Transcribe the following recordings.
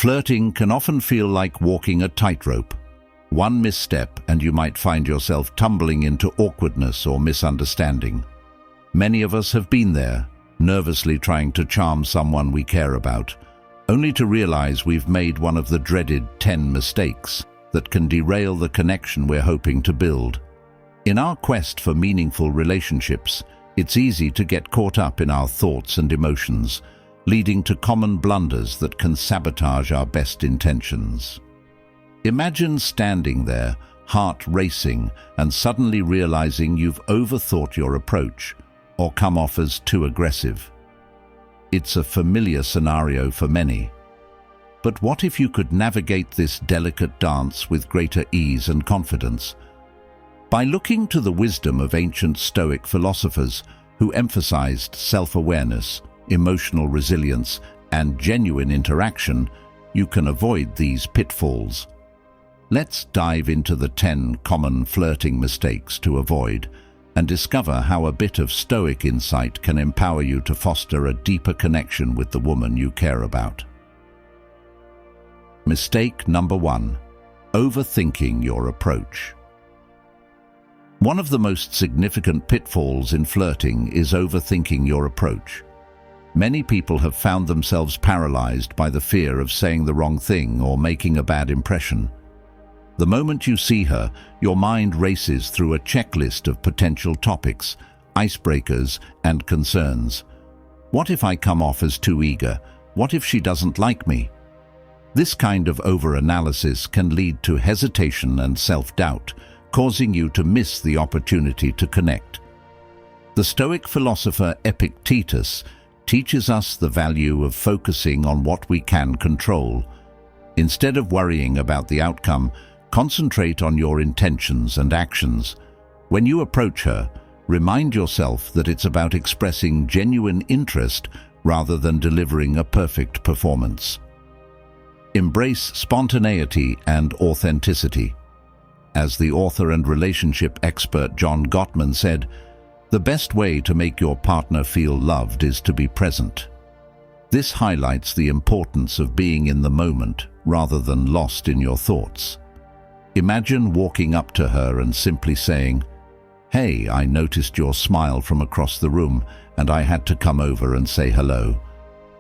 Flirting can often feel like walking a tightrope. One misstep and you might find yourself tumbling into awkwardness or misunderstanding. Many of us have been there, nervously trying to charm someone we care about, only to realize we've made one of the dreaded 10 mistakes that can derail the connection we're hoping to build. In our quest for meaningful relationships, it's easy to get caught up in our thoughts and emotions, leading to common blunders that can sabotage our best intentions. Imagine standing there, heart racing, and suddenly realizing you've overthought your approach or come off as too aggressive. It's a familiar scenario for many. But what if you could navigate this delicate dance with greater ease and confidence? By looking to the wisdom of ancient Stoic philosophers who emphasized self-awareness, emotional resilience, and genuine interaction, you can avoid these pitfalls. Let's dive into the 10 common flirting mistakes to avoid and discover how a bit of Stoic insight can empower you to foster a deeper connection with the woman you care about. Mistake number 1: overthinking your approach. One of the most significant pitfalls in flirting is overthinking your approach. Many people have found themselves paralyzed by the fear of saying the wrong thing or making a bad impression. The moment you see her, your mind races through a checklist of potential topics, icebreakers, and concerns. What if I come off as too eager? What if she doesn't like me? This kind of over-analysis can lead to hesitation and self-doubt, causing you to miss the opportunity to connect. The Stoic philosopher Epictetus teaches us the value of focusing on what we can control. Instead of worrying about the outcome, concentrate on your intentions and actions. When you approach her, remind yourself that it's about expressing genuine interest rather than delivering a perfect performance. Embrace spontaneity and authenticity. As the author and relationship expert John Gottman said, the best way to make your partner feel loved is to be present. This highlights the importance of being in the moment rather than lost in your thoughts. Imagine walking up to her and simply saying, "Hey, I noticed your smile from across the room and I had to come over and say hello."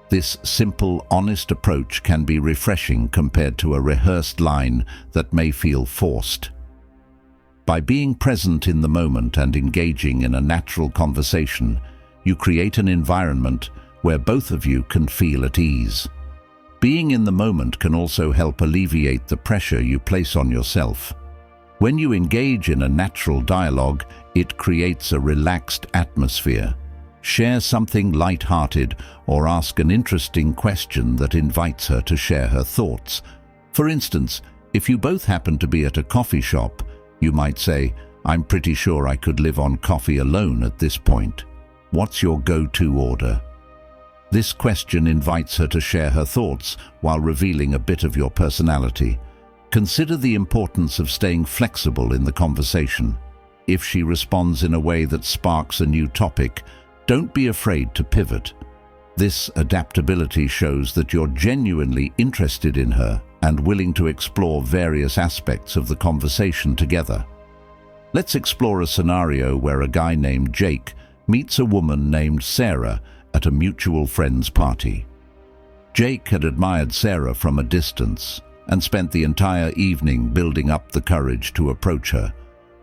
This simple, honest approach can be refreshing compared to a rehearsed line that may feel forced. By being present in the moment and engaging in a natural conversation, you create an environment where both of you can feel at ease. Being in the moment can also help alleviate the pressure you place on yourself. When you engage in a natural dialogue, it creates a relaxed atmosphere. Share something light-hearted or ask an interesting question that invites her to share her thoughts. For instance, if you both happen to be at a coffee shop, you might say, "I'm pretty sure I could live on coffee alone at this point. What's your go-to order?" This question invites her to share her thoughts while revealing a bit of your personality. Consider the importance of staying flexible in the conversation. If she responds in a way that sparks a new topic, don't be afraid to pivot. This adaptability shows that you're genuinely interested in her and willing to explore various aspects of the conversation together. Let's explore a scenario where a guy named Jake meets a woman named Sarah at a mutual friend's party. Jake had admired Sarah from a distance and spent the entire evening building up the courage to approach her.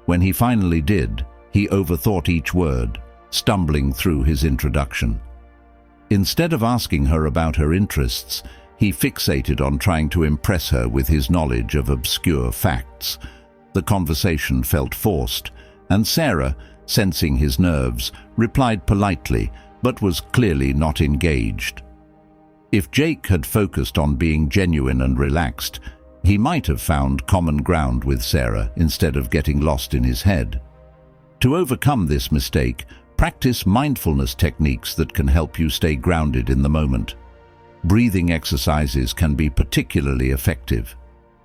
When he finally did, he overthought each word, stumbling through his introduction. Instead of asking her about her interests, he fixated on trying to impress her with his knowledge of obscure facts. The conversation felt forced, and Sarah, sensing his nerves, replied politely, but was clearly not engaged. If Jake had focused on being genuine and relaxed, he might have found common ground with Sarah instead of getting lost in his head. To overcome this mistake, practice mindfulness techniques that can help you stay grounded in the moment. Breathing exercises can be particularly effective.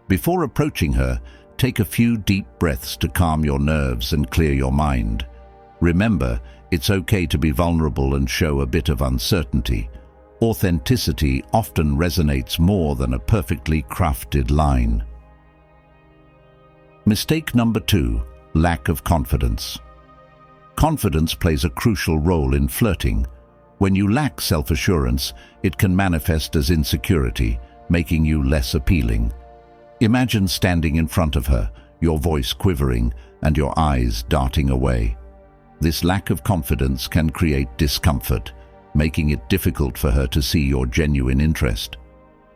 Before approaching her, take a few deep breaths to calm your nerves and clear your mind. Remember, it's okay to be vulnerable and show a bit of uncertainty. Authenticity often resonates more than a perfectly crafted line. Mistake number 2, lack of confidence. Confidence plays a crucial role in flirting. When you lack self-assurance, it can manifest as insecurity, making you less appealing. Imagine standing in front of her, your voice quivering and your eyes darting away. This lack of confidence can create discomfort, making it difficult for her to see your genuine interest.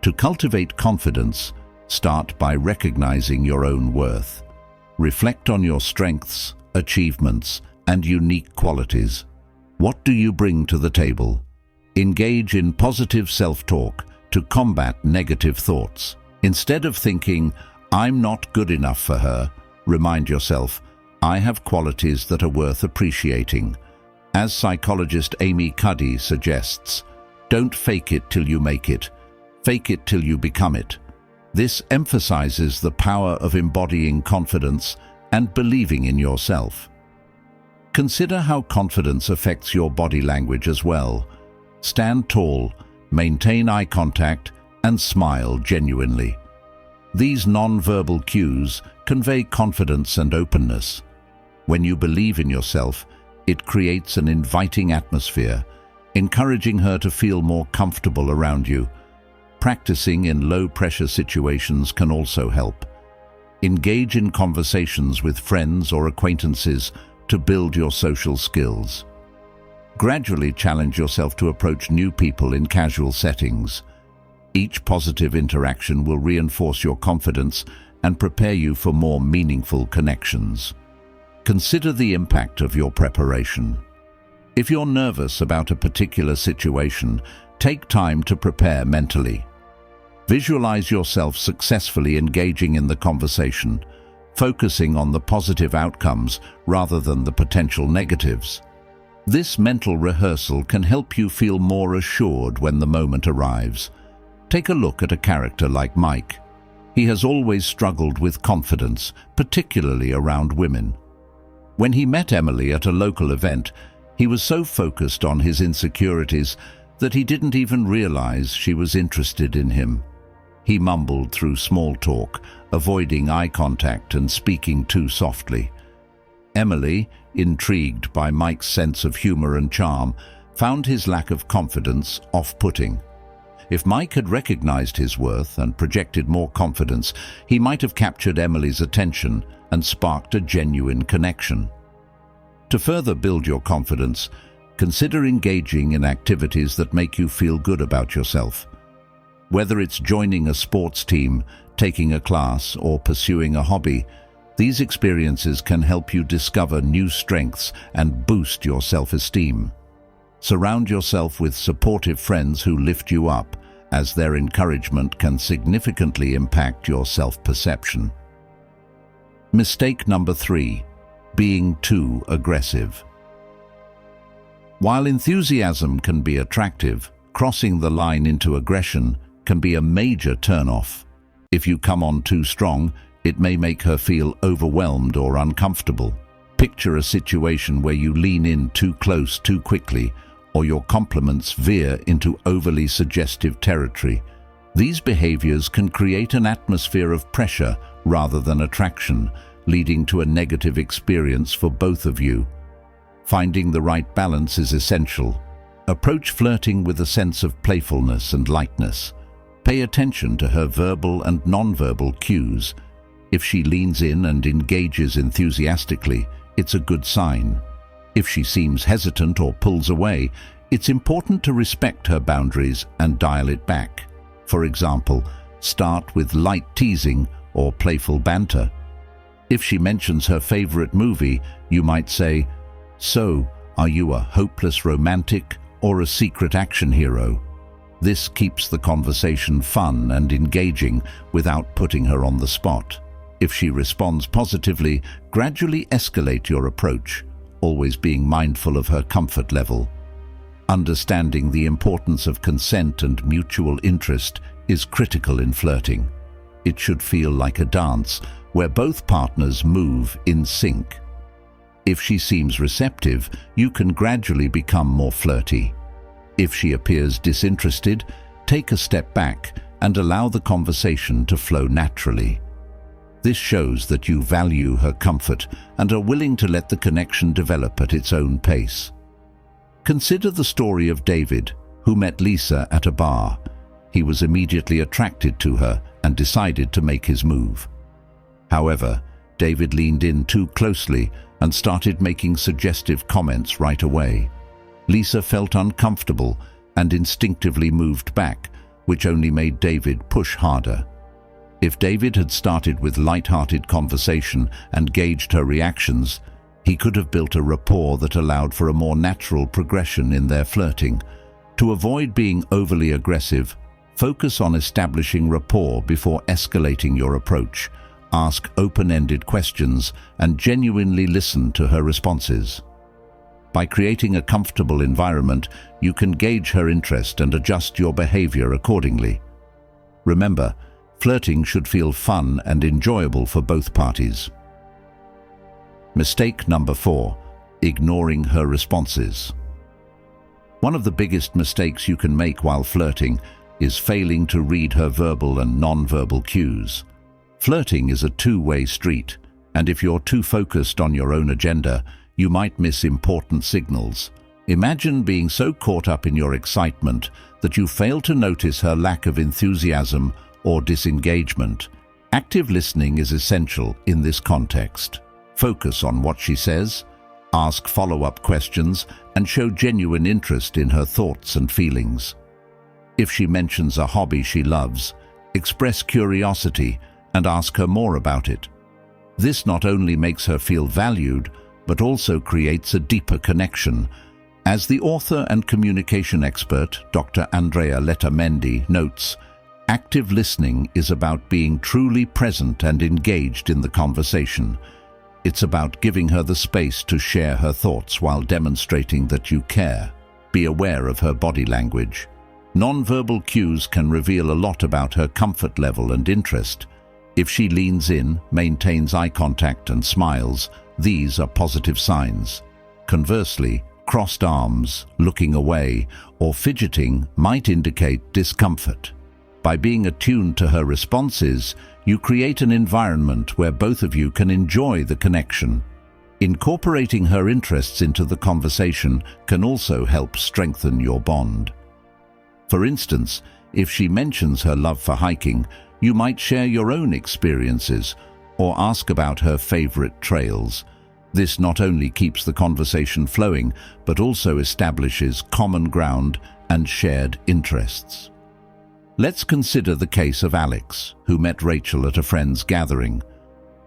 To cultivate confidence, start by recognizing your own worth. Reflect on your strengths, achievements, and unique qualities. What do you bring to the table? Engage in positive self-talk to combat negative thoughts. Instead of thinking, "I'm not good enough for her," remind yourself, "I have qualities that are worth appreciating." As psychologist Amy Cuddy suggests, don't fake it till you make it. Fake it till you become it. This emphasizes the power of embodying confidence and believing in yourself. Consider how confidence affects your body language as well. Stand tall, maintain eye contact, and smile genuinely. These non-verbal cues convey confidence and openness. When you believe in yourself, it creates an inviting atmosphere, encouraging her to feel more comfortable around you. Practicing in low-pressure situations can also help. Engage in conversations with friends or acquaintances to build your social skills. Gradually challenge yourself to approach new people in casual settings. Each positive interaction will reinforce your confidence and prepare you for more meaningful connections. Consider the impact of your preparation. If you're nervous about a particular situation, take time to prepare mentally. Visualize yourself successfully engaging in the conversation, focusing on the positive outcomes rather than the potential negatives. This mental rehearsal can help you feel more assured when the moment arrives. Take a look at a character like Mike. He has always struggled with confidence, particularly around women. When he met Emily at a local event, he was so focused on his insecurities that he didn't even realize she was interested in him. He mumbled through small talk, avoiding eye contact and speaking too softly. Emily, intrigued by Mike's sense of humor and charm, found his lack of confidence off-putting. If Mike had recognized his worth and projected more confidence, he might have captured Emily's attention and sparked a genuine connection. To further build your confidence, consider engaging in activities that make you feel good about yourself. Whether it's joining a sports team, taking a class, or pursuing a hobby, these experiences can help you discover new strengths and boost your self-esteem. Surround yourself with supportive friends who lift you up, as their encouragement can significantly impact your self-perception. Mistake number 3, being too aggressive. While enthusiasm can be attractive, crossing the line into aggression can be a major turn-off. If you come on too strong, it may make her feel overwhelmed or uncomfortable. Picture a situation where you lean in too close too quickly, or your compliments veer into overly suggestive territory. These behaviors can create an atmosphere of pressure rather than attraction, leading to a negative experience for both of you. Finding the right balance is essential. Approach flirting with a sense of playfulness and lightness. Pay attention to her verbal and non-verbal cues. If she leans in and engages enthusiastically, it's a good sign. If she seems hesitant or pulls away, it's important to respect her boundaries and dial it back. For example, start with light teasing or playful banter. If she mentions her favorite movie, you might say, "So, are you a hopeless romantic or a secret action hero?" This keeps the conversation fun and engaging without putting her on the spot. If she responds positively, gradually escalate your approach, always being mindful of her comfort level. Understanding the importance of consent and mutual interest is critical in flirting. It should feel like a dance where both partners move in sync. If she seems receptive, you can gradually become more flirty. If she appears disinterested, take a step back and allow the conversation to flow naturally. This shows that you value her comfort and are willing to let the connection develop at its own pace. Consider the story of David, who met Lisa at a bar. He was immediately attracted to her and decided to make his move. However, David leaned in too closely and started making suggestive comments right away. Lisa felt uncomfortable and instinctively moved back, which only made David push harder. If David had started with light-hearted conversation and gauged her reactions, he could have built a rapport that allowed for a more natural progression in their flirting. To avoid being overly aggressive, focus on establishing rapport before escalating your approach. Ask open-ended questions and genuinely listen to her responses. By creating a comfortable environment, you can gauge her interest and adjust your behavior accordingly. Remember, flirting should feel fun and enjoyable for both parties. Mistake number 4: ignoring her responses. One of the biggest mistakes you can make while flirting is failing to read her verbal and non-verbal cues. Flirting is a two-way street, and if you're too focused on your own agenda, you might miss important signals. Imagine being so caught up in your excitement that you fail to notice her lack of enthusiasm or disengagement. Active listening is essential in this context. Focus on what she says, ask follow-up questions, and show genuine interest in her thoughts and feelings. If she mentions a hobby she loves, express curiosity and ask her more about it. This not only makes her feel valued, but also creates a deeper connection. As the author and communication expert, Dr. Andrea Letamendi, notes, active listening is about being truly present and engaged in the conversation. It's about giving her the space to share her thoughts while demonstrating that you care. Be aware of her body language. Non-verbal cues can reveal a lot about her comfort level and interest. If she leans in, maintains eye contact and smiles, these are positive signs. Conversely, crossed arms, looking away, or fidgeting might indicate discomfort. By being attuned to her responses, you create an environment where both of you can enjoy the connection. Incorporating her interests into the conversation can also help strengthen your bond. For instance, if she mentions her love for hiking, you might share your own experiences or ask about her favorite trails. This not only keeps the conversation flowing, but also establishes common ground and shared interests. Let's consider the case of Alex, who met Rachel at a friend's gathering.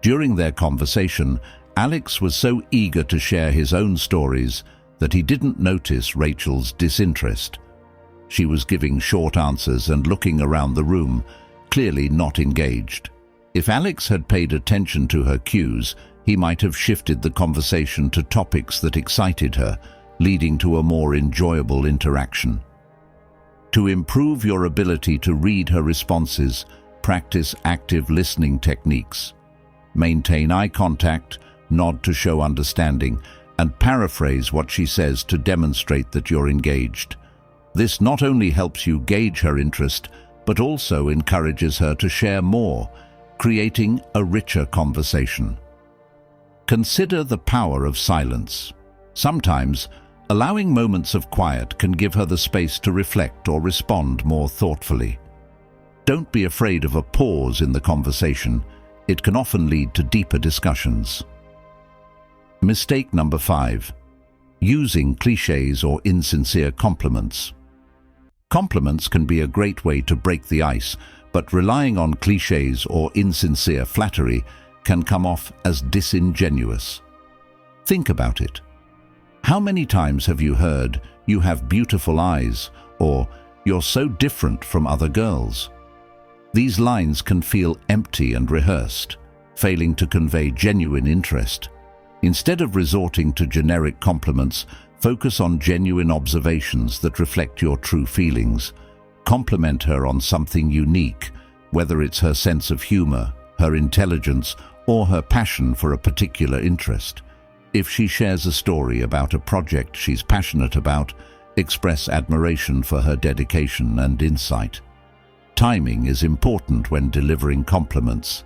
During their conversation, Alex was so eager to share his own stories that he didn't notice Rachel's disinterest. She was giving short answers and looking around the room, clearly not engaged. If Alex had paid attention to her cues, he might have shifted the conversation to topics that excited her, leading to a more enjoyable interaction. To improve your ability to read her responses, practice active listening techniques. Maintain eye contact, nod to show understanding, and paraphrase what she says to demonstrate that you're engaged. This not only helps you gauge her interest, but also encourages her to share more, creating a richer conversation. Consider the power of silence. Sometimes, allowing moments of quiet can give her the space to reflect or respond more thoughtfully. Don't be afraid of a pause in the conversation. It can often lead to deeper discussions. Mistake number 5: using cliches or insincere compliments. Compliments can be a great way to break the ice, but relying on cliches or insincere flattery can come off as disingenuous. Think about it. How many times have you heard, "You have beautiful eyes," or "You're so different from other girls"? These lines can feel empty and rehearsed, failing to convey genuine interest. Instead of resorting to generic compliments, focus on genuine observations that reflect your true feelings. Compliment her on something unique, whether it's her sense of humor, her intelligence, or her passion for a particular interest. If she shares a story about a project she's passionate about, Express admiration for her dedication and insight. Timing is important when delivering compliments.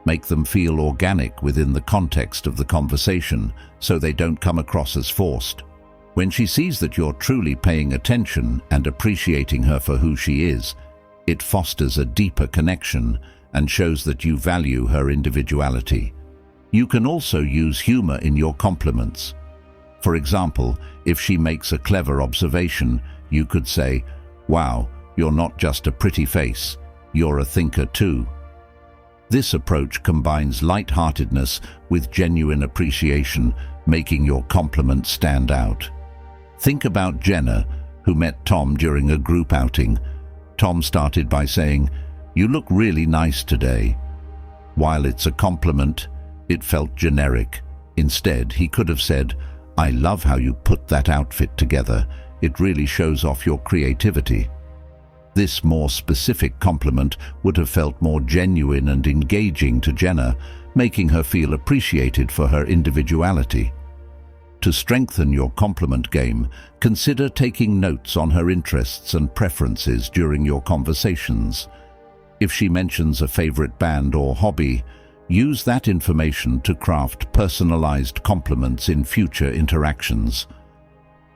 Make them feel organic within the context of the conversation so they don't come across as forced. When she sees that you're truly paying attention and appreciating her for who she is, it fosters a deeper connection and shows that you value her individuality. You can also use humor in your compliments. For example, if she makes a clever observation, you could say, "Wow, you're not just a pretty face, you're a thinker too." This approach combines lightheartedness with genuine appreciation, making your compliment stand out. Think about Jenna, who met Tom during a group outing. Tom started by saying, "You look really nice today." While it's a compliment, it felt generic. Instead, he could have said, "I love how you put that outfit together. It really shows off your creativity." This more specific compliment would have felt more genuine and engaging to Jenna, making her feel appreciated for her individuality. To strengthen your compliment game, consider taking notes on her interests and preferences during your conversations. If she mentions a favorite band or hobby, use that information to craft personalized compliments in future interactions.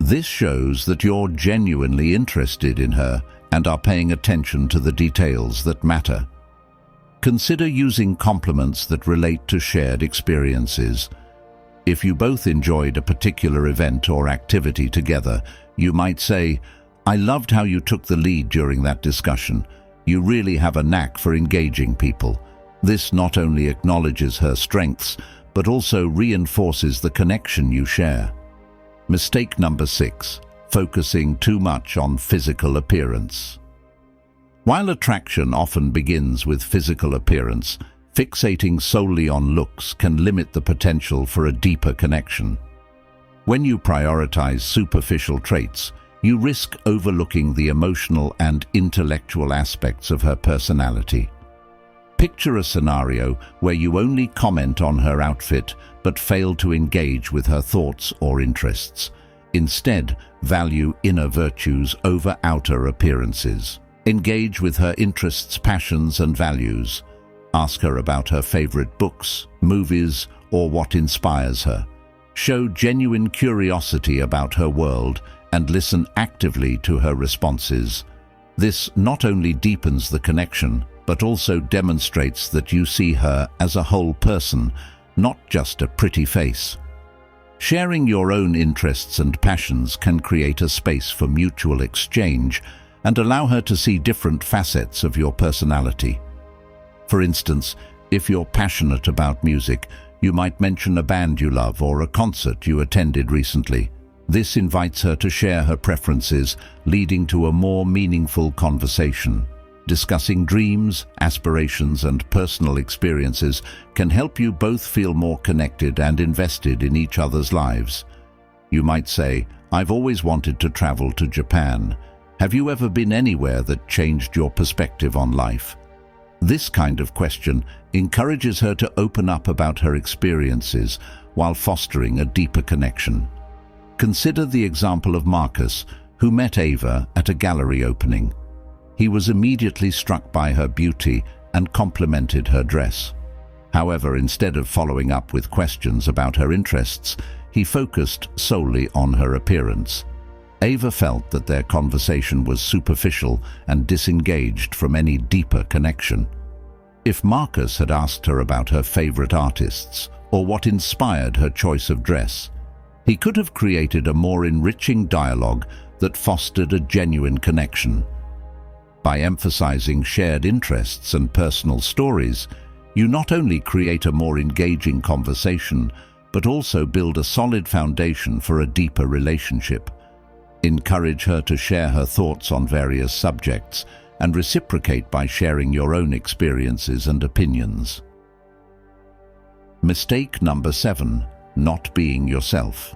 This shows that you're genuinely interested in her and are paying attention to the details that matter. Consider using compliments that relate to shared experiences. If you both enjoyed a particular event or activity together, you might say, "I loved how you took the lead during that discussion. You really have a knack for engaging people." This not only acknowledges her strengths, but also reinforces the connection you share. Mistake number 6, focusing too much on physical appearance. While attraction often begins with physical appearance, fixating solely on looks can limit the potential for a deeper connection. When you prioritize superficial traits, you risk overlooking the emotional and intellectual aspects of her personality. Picture a scenario where you only comment on her outfit but fail to engage with her thoughts or interests. Instead, value inner virtues over outer appearances. Engage with her interests, passions, and values. Ask her about her favorite books, movies, or what inspires her. Show genuine curiosity about her world and listen actively to her responses. This not only deepens the connection, but also demonstrates that you see her as a whole person, not just a pretty face. Sharing your own interests and passions can create a space for mutual exchange and allow her to see different facets of your personality. For instance, if you're passionate about music, you might mention a band you love or a concert you attended recently. This invites her to share her preferences, leading to a more meaningful conversation. Discussing dreams, aspirations, and personal experiences can help you both feel more connected and invested in each other's lives. You might say, "I've always wanted to travel to Japan. Have you ever been anywhere that changed your perspective on life?" This kind of question encourages her to open up about her experiences while fostering a deeper connection. Consider the example of Marcus, who met Ava at a gallery opening. He was immediately struck by her beauty and complimented her dress. However, instead of following up with questions about her interests, he focused solely on her appearance. Ava felt that their conversation was superficial and disengaged from any deeper connection. If Marcus had asked her about her favorite artists or what inspired her choice of dress, he could have created a more enriching dialogue that fostered a genuine connection. By emphasizing shared interests and personal stories, you not only create a more engaging conversation, but also build a solid foundation for a deeper relationship. Encourage her to share her thoughts on various subjects and reciprocate by sharing your own experiences and opinions. Mistake number 7, not being yourself.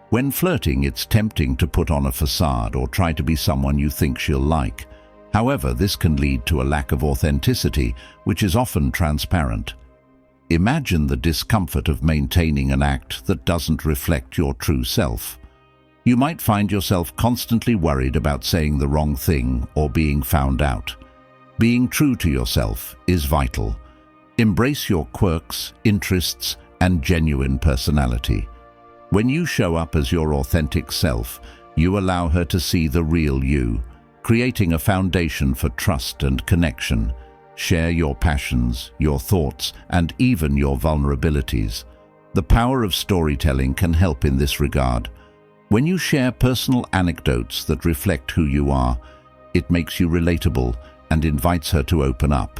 When flirting, it's tempting to put on a facade or try to be someone you think she'll like. However, this can lead to a lack of authenticity, which is often transparent. Imagine the discomfort of maintaining an act that doesn't reflect your true self. You might find yourself constantly worried about saying the wrong thing or being found out. Being true to yourself is vital. Embrace your quirks, interests, and genuine personality. When you show up as your authentic self, you allow her to see the real you, creating a foundation for trust and connection. Share your passions, your thoughts, and even your vulnerabilities. The power of storytelling can help in this regard. When you share personal anecdotes that reflect who you are, it makes you relatable and invites her to open up.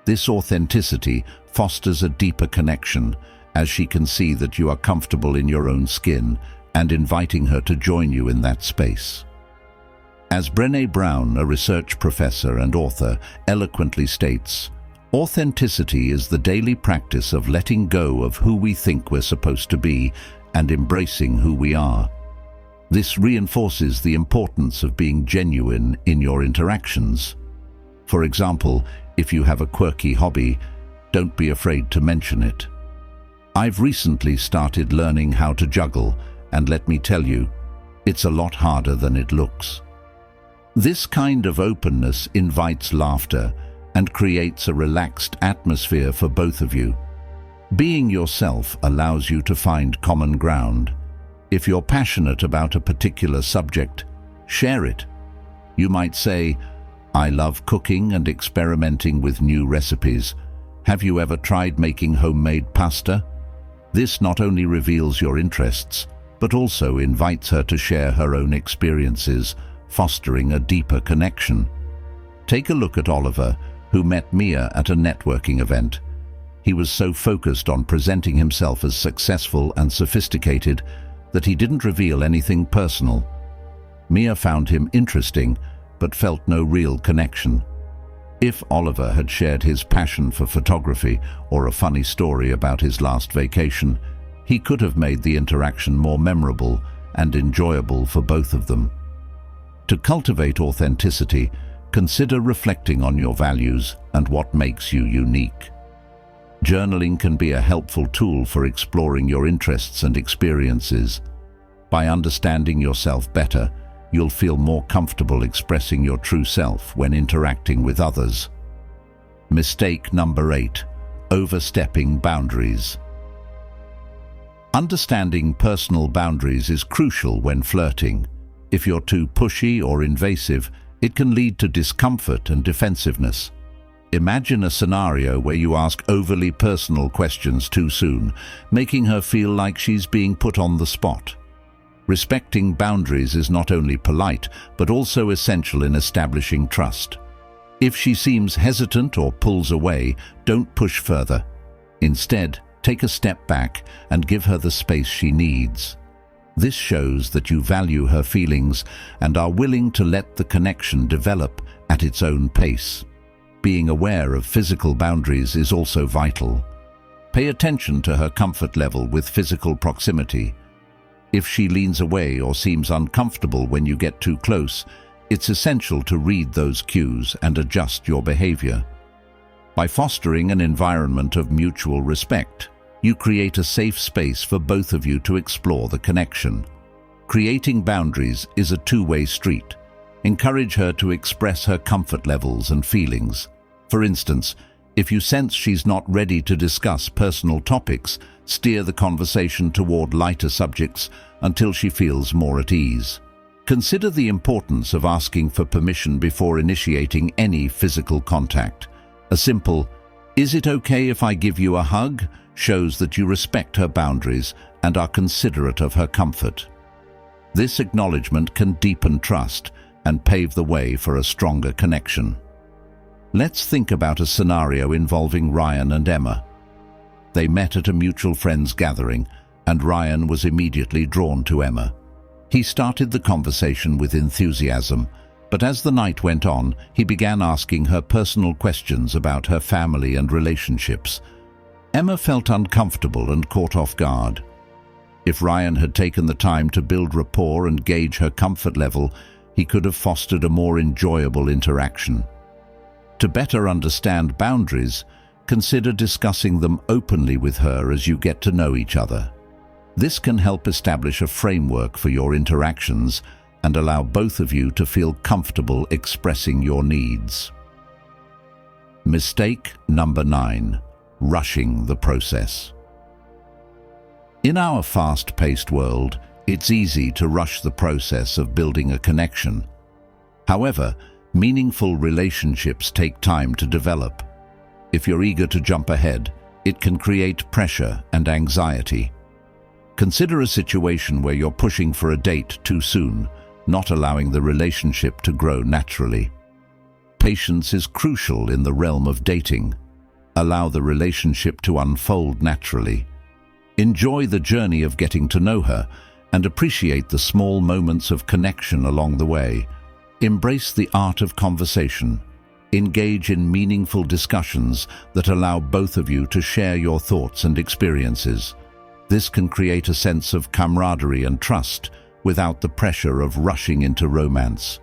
This authenticity fosters a deeper connection, as she can see that you are comfortable in your own skin and inviting her to join you in that space. As Brené Brown, a research professor and author, eloquently states, authenticity is the daily practice of letting go of who we think we're supposed to be and embracing who we are. This reinforces the importance of being genuine in your interactions. For example, if you have a quirky hobby, don't be afraid to mention it. I've recently started learning how to juggle, and let me tell you, it's a lot harder than it looks. This kind of openness invites laughter and creates a relaxed atmosphere for both of you. Being yourself allows you to find common ground. If you're passionate about a particular subject, share it. You might say, I love cooking and experimenting with new recipes. Have you ever tried making homemade pasta? This not only reveals your interests, but also invites her to share her own experiences, fostering a deeper connection. Take a look at Oliver, who met Mia at a networking event. He was so focused on presenting himself as successful and sophisticated that he didn't reveal anything personal. Mia found him interesting, but felt no real connection. If Oliver had shared his passion for photography or a funny story about his last vacation, he could have made the interaction more memorable and enjoyable for both of them. To cultivate authenticity, consider reflecting on your values and what makes you unique. Journaling can be a helpful tool for exploring your interests and experiences. By understanding yourself better, you'll feel more comfortable expressing your true self when interacting with others. Mistake number 8: overstepping boundaries. Understanding personal boundaries is crucial when flirting. If you're too pushy or invasive, it can lead to discomfort and defensiveness. Imagine a scenario where you ask overly personal questions too soon, making her feel like she's being put on the spot. Respecting boundaries is not only polite, but also essential in establishing trust. If she seems hesitant or pulls away, don't push further. Instead, take a step back and give her the space she needs. This shows that you value her feelings and are willing to let the connection develop at its own pace. Being aware of physical boundaries is also vital. Pay attention to her comfort level with physical proximity. If she leans away or seems uncomfortable when you get too close, it's essential to read those cues and adjust your behavior. By fostering an environment of mutual respect, you create a safe space for both of you to explore the connection. Creating boundaries is a two-way street. Encourage her to express her comfort levels and feelings. For instance, if you sense she's not ready to discuss personal topics, steer the conversation toward lighter subjects until she feels more at ease. Consider the importance of asking for permission before initiating any physical contact. A simple, "Is it okay if I give you a hug?" shows that you respect her boundaries and are considerate of her comfort. This acknowledgement can deepen trust and pave the way for a stronger connection. Let's think about a scenario involving Ryan and Emma. They met at a mutual friends gathering, and Ryan was immediately drawn to Emma. He started the conversation with enthusiasm, but as the night went on, he began asking her personal questions about her family and relationships. Emma felt uncomfortable and caught off guard. If Ryan had taken the time to build rapport and gauge her comfort level, he could have fostered a more enjoyable interaction. To better understand boundaries, consider discussing them openly with her as you get to know each other. This can help establish a framework for your interactions and allow both of you to feel comfortable expressing your needs. Mistake number 9. Rushing the process. In our fast-paced world, it's easy to rush the process of building a connection. However, meaningful relationships take time to develop. If you're eager to jump ahead, it can create pressure and anxiety. Consider a situation where you're pushing for a date too soon, not allowing the relationship to grow naturally. Patience is crucial in the realm of dating. Allow the relationship to unfold naturally. Enjoy the journey of getting to know her and appreciate the small moments of connection along the way. Embrace the art of conversation. Engage in meaningful discussions that allow both of you to share your thoughts and experiences. This can create a sense of camaraderie and trust without the pressure of rushing into romance.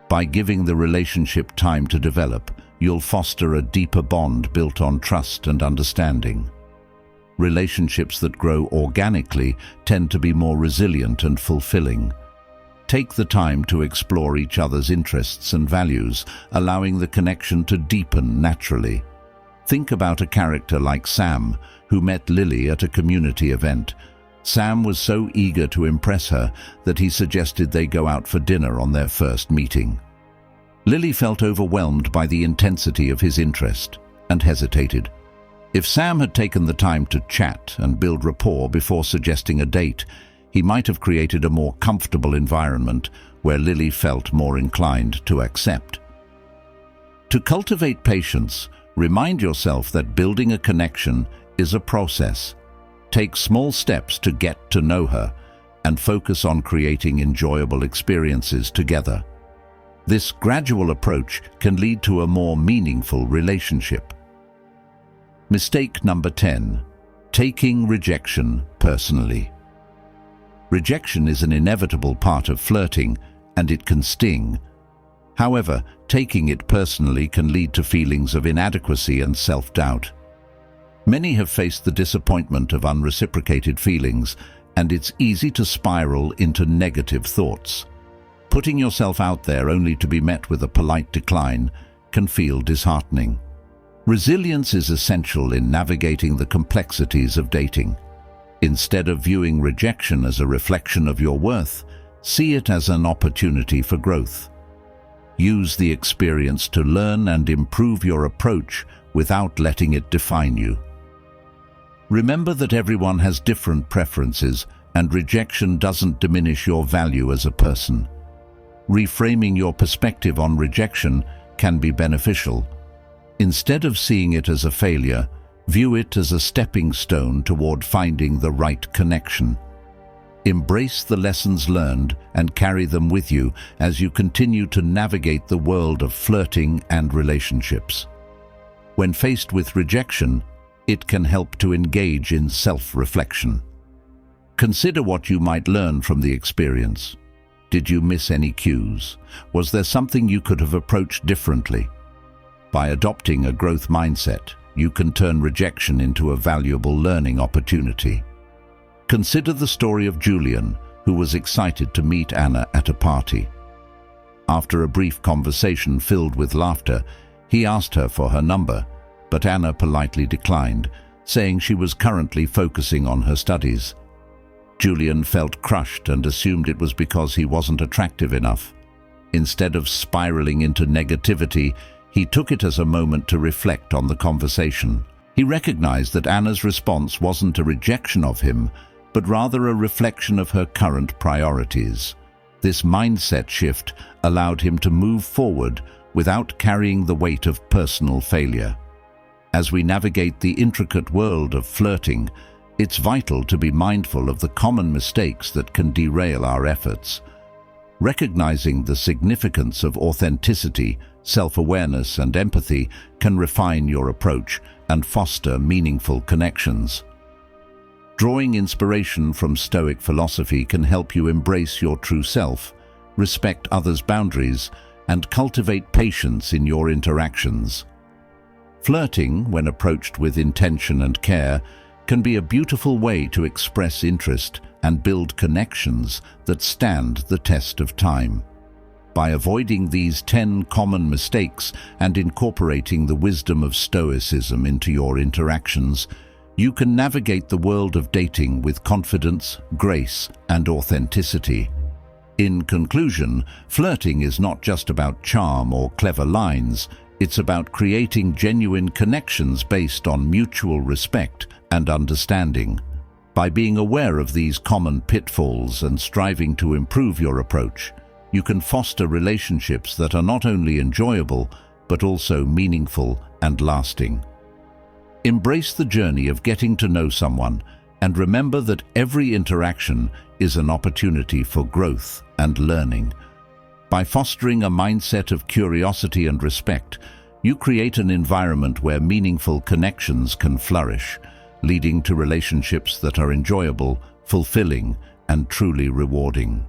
By giving the relationship time to develop, you'll foster a deeper bond built on trust and understanding. Relationships that grow organically tend to be more resilient and fulfilling. Take the time to explore each other's interests and values, allowing the connection to deepen naturally. Think about a character like Sam, who met Lily at a community event. Sam was so eager to impress her that he suggested they go out for dinner on their first meeting. Lily felt overwhelmed by the intensity of his interest and hesitated. If Sam had taken the time to chat and build rapport before suggesting a date, he might have created a more comfortable environment where Lily felt more inclined to accept. To cultivate patience, remind yourself that building a connection is a process. Take small steps to get to know her and focus on creating enjoyable experiences together. This gradual approach can lead to a more meaningful relationship. Mistake number 10. Taking rejection personally. Rejection is an inevitable part of flirting, and it can sting. However, taking it personally can lead to feelings of inadequacy and self-doubt. Many have faced the disappointment of unreciprocated feelings, and it's easy to spiral into negative thoughts. Putting yourself out there only to be met with a polite decline can feel disheartening. Resilience is essential in navigating the complexities of dating. Instead of viewing rejection as a reflection of your worth, see it as an opportunity for growth. Use the experience to learn and improve your approach without letting it define you. Remember that everyone has different preferences, and rejection doesn't diminish your value as a person. Reframing your perspective on rejection can be beneficial. Instead of seeing it as a failure, view it as a stepping stone toward finding the right connection. Embrace the lessons learned and carry them with you as you continue to navigate the world of flirting and relationships. When faced with rejection, it can help to engage in self-reflection. Consider what you might learn from the experience. Did you miss any cues? Was there something you could have approached differently? By adopting a growth mindset, you can turn rejection into a valuable learning opportunity. Consider the story of Julian, who was excited to meet Anna at a party. After a brief conversation filled with laughter, he asked her for her number, but Anna politely declined, saying she was currently focusing on her studies. Julian felt crushed and assumed it was because he wasn't attractive enough. Instead of spiraling into negativity, he took it as a moment to reflect on the conversation. He recognized that Anna's response wasn't a rejection of him, but rather a reflection of her current priorities. This mindset shift allowed him to move forward without carrying the weight of personal failure. As we navigate the intricate world of flirting, it's vital to be mindful of the common mistakes that can derail our efforts. Recognizing the significance of authenticity, self-awareness, and empathy can refine your approach and foster meaningful connections. Drawing inspiration from Stoic philosophy can help you embrace your true self, respect others' boundaries, and cultivate patience in your interactions. Flirting, when approached with intention and care, can be a beautiful way to express interest and build connections that stand the test of time. By avoiding these 10 common mistakes and incorporating the wisdom of Stoicism into your interactions, you can navigate the world of dating with confidence, grace, and authenticity. In conclusion, flirting is not just about charm or clever lines. It's about creating genuine connections based on mutual respect and understanding. By being aware of these common pitfalls and striving to improve your approach, you can foster relationships that are not only enjoyable, but also meaningful and lasting. Embrace the journey of getting to know someone, and remember that every interaction is an opportunity for growth and learning. By fostering a mindset of curiosity and respect, you create an environment where meaningful connections can flourish, leading to relationships that are enjoyable, fulfilling, and truly rewarding.